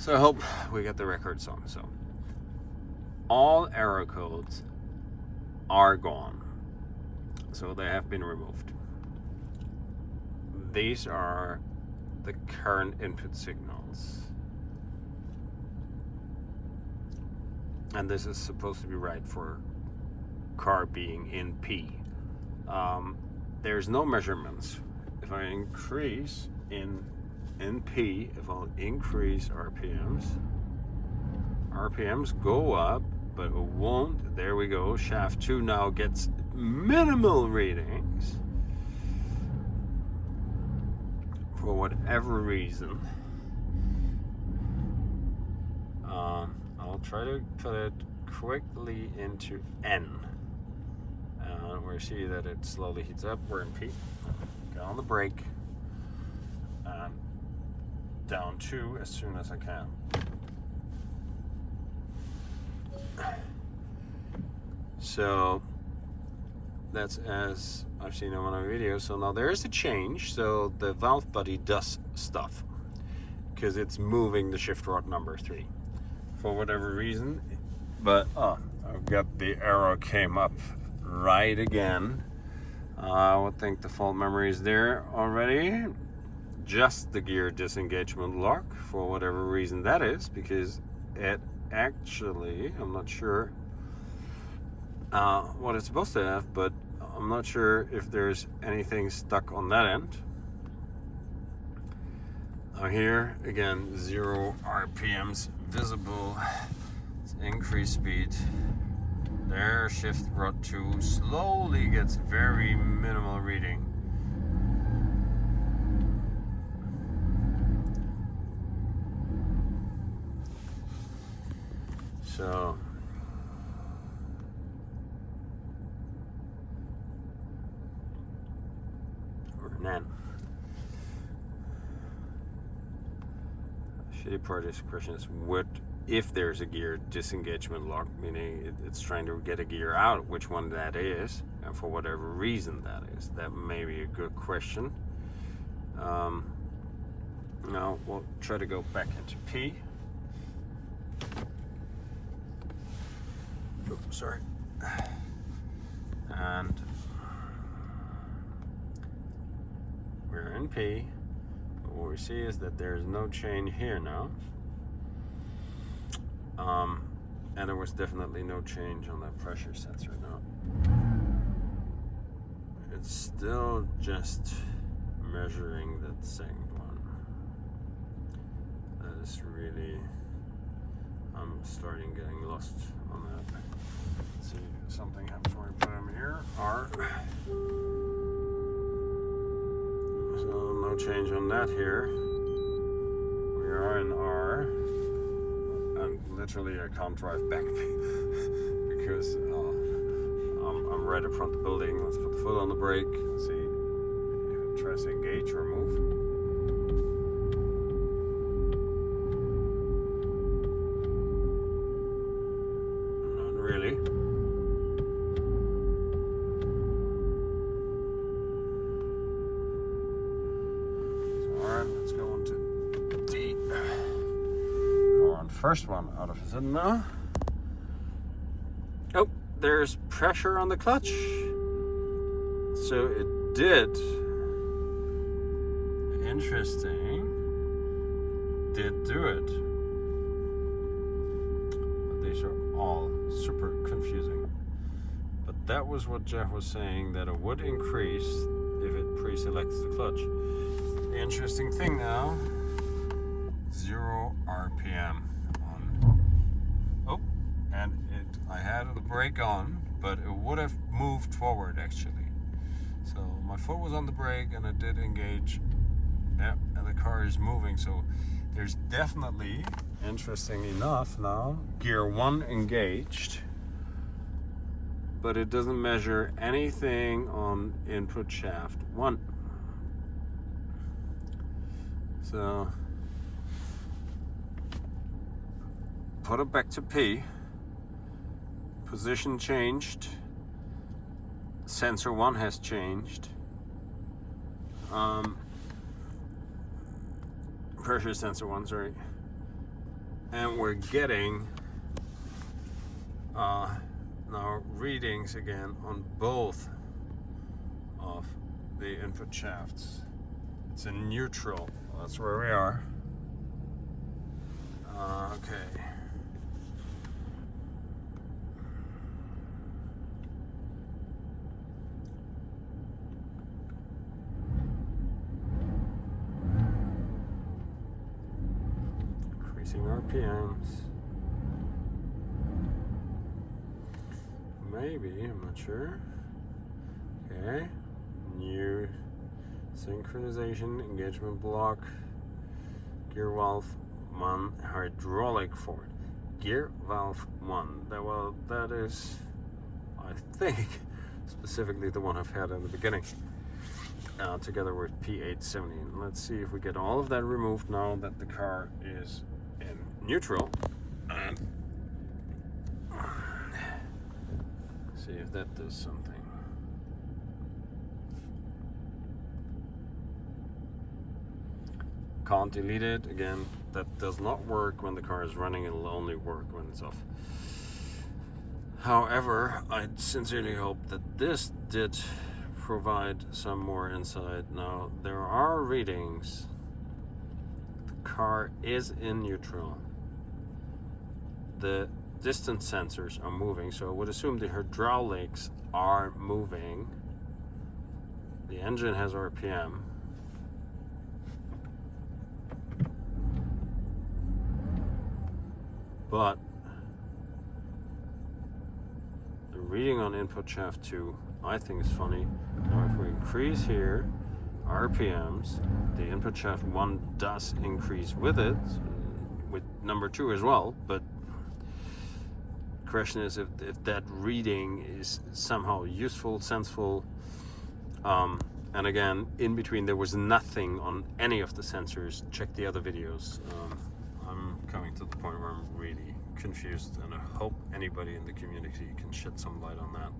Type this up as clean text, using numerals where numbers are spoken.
So I hope we get the records on. So all error codes are gone. So they have been removed. These are the current input signals. And this is supposed to be right for car being in P. There's no measurements. If I increase in P, if I'll increase RPMs go up, but it won't. There we go. Shaft 2 now gets minimal readings. For whatever reason. I'll try to put it quickly into N. We see that it slowly heats up. We're in P. Get on the brake. And down 2 as soon as I can. So that's as I've seen in one of my videos. So now there is a change. So the valve body does stuff because it's moving the shift rod number 3 for whatever reason. But I've got the arrow came up right again. I would think the fault memory is there already. Just the gear disengagement lock for whatever reason that is, because it actually, I'm not sure what it's supposed to have, but I'm not sure if there's anything stuck on that end. Now here again, 0 RPMs visible. It's increased speed. There, shift rod 2 slowly gets very minimal reading. So we're in N. Shitty part is the question is what if there's a gear disengagement lock, meaning it's trying to get a gear out, which one that is, and for whatever reason that is. That may be a good question. Now we'll try to go back into P. Oops, sorry. And we're in P. What we see is that there's no change here now. And there was definitely no change on that pressure sensor now. It's still just measuring that second one. That is really, I'm starting getting lost on that. Let's see if something happens when we put them here. R. So no change on that here. We are in R. And literally I can't drive back because I'm right up front of the building. Let's put the foot on the brake and see if it tries to engage or move. Not really. So, alright, let's go on to D. First one out of it now. Oh, there's pressure on the clutch. So it did. Interesting. Did do it. But these are all super confusing. But that was what Jeff was saying, that it would increase if it pre-selects the clutch. The interesting thing now, 0 RPM. I had the brake on, but it would have moved forward actually. So my foot was on the brake and it did engage. Yeah, and the car is moving. So there's definitely, interesting enough now, gear 1 engaged, but it doesn't measure anything on input shaft 1. So put it back to P. Position changed. Sensor 1 has changed. Pressure sensor 1, sorry. And we're getting now readings again on both of the input shafts. It's in neutral. That's where we are. Okay. Increasing RPMs. Maybe, I'm not sure. Okay. New synchronization, engagement block, gear valve 1, hydraulic forward. Gear valve 1. That is, I think, specifically the one I've had in the beginning. Together with P870. Let's see if we get all of that removed now that the car is in neutral. And see if that does something. Can't delete it. Again, that does not work when the car is running. It'll only work when it's off. However, I sincerely hope that this did provide some more insight. Now, there are readings. The car is in neutral. The distance sensors are moving, so I would assume the hydraulics are moving. The engine has RPM. But the reading on input shaft 2, I think is funny. Now if we increase here RPMs, the input shaft 1 does increase with it, with number 2 as well, but the question is if that reading is somehow useful, senseful. And again, in between there was nothing on any of the sensors. Check the other videos. I'm coming to the point where I'm really confused, and I hope anybody in the community can shed some light on that.